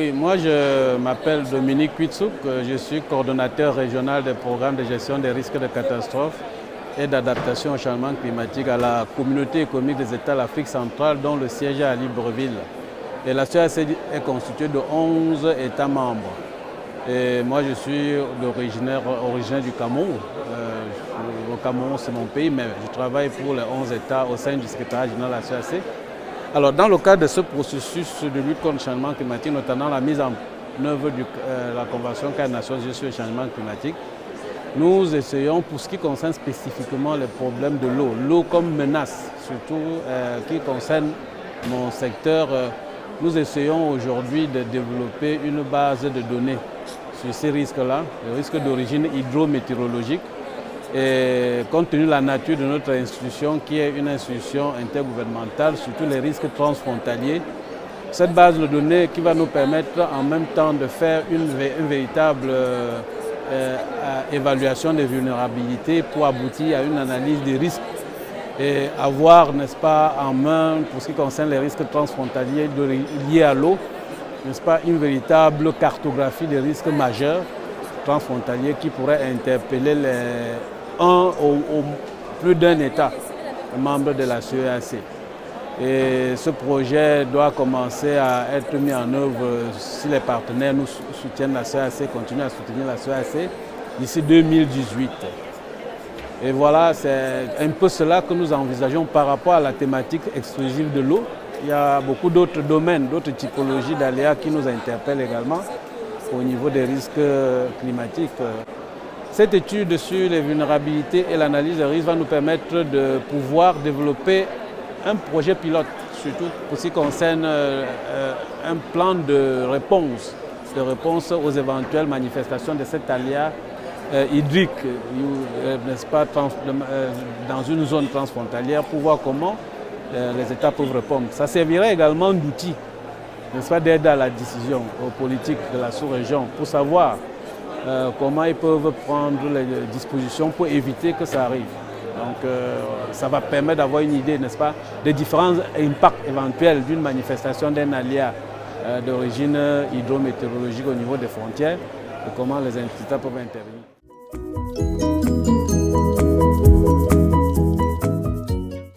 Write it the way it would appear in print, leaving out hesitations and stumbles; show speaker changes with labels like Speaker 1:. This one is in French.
Speaker 1: Oui, moi je m'appelle Dominique Kuitsouk, je suis coordonnateur régional des programmes de gestion des risques de catastrophes et d'adaptation au changement climatique à la communauté économique des États de l'Afrique centrale dont le siège est à Libreville. Et la CEAC est constituée de 11 États membres. Et moi je suis originaire du Cameroun. Le Cameroun c'est mon pays, mais je travaille pour les 11 États au sein du secrétariat général de la CEAC. Alors, dans le cadre de ce processus de lutte contre le changement climatique, notamment la mise en œuvre de la Convention cadre des Nations Unies sur le changement climatique, nous essayons, pour ce qui concerne spécifiquement les problèmes de l'eau comme menace, surtout qui concerne mon secteur, nous essayons aujourd'hui de développer une base de données sur ces risques-là, les risques d'origine hydrométéorologique. Et compte tenu de la nature de notre institution, qui est une institution intergouvernementale, surtout les risques transfrontaliers, cette base de données qui va nous permettre en même temps de faire une véritable évaluation des vulnérabilités pour aboutir à une analyse des risques et avoir, n'est-ce pas, en main, pour ce qui concerne les risques transfrontaliers liés à l'eau, n'est-ce pas, une véritable cartographie des risques majeurs transfrontaliers qui pourraient interpeller plus d'un État membre de la CEAC. Et ce projet doit commencer à être mis en œuvre si les partenaires nous soutiennent, la CEAC continue à soutenir la CEAC d'ici 2018. Et voilà, c'est un peu cela que nous envisageons par rapport à la thématique exclusive de l'eau. Il y a beaucoup d'autres domaines, d'autres typologies d'aléas qui nous interpellent également au niveau des risques climatiques. Cette étude sur les vulnérabilités et l'analyse des risques va nous permettre de pouvoir développer un projet pilote, surtout pour ce qui concerne un plan de réponse aux éventuelles manifestations de cet aléa hydrique, n'est-ce pas, dans une zone transfrontalière, pour voir comment les États peuvent répondre. Ça servirait également d'outil, n'est-ce pas, d'aide à la décision aux politiques de la sous-région pour savoir comment ils peuvent prendre les dispositions pour éviter que ça arrive. Donc ça va permettre d'avoir une idée, n'est-ce pas, des différents impacts éventuels d'une manifestation d'un aléa d'origine hydrométéorologique au niveau des frontières et comment les États peuvent intervenir.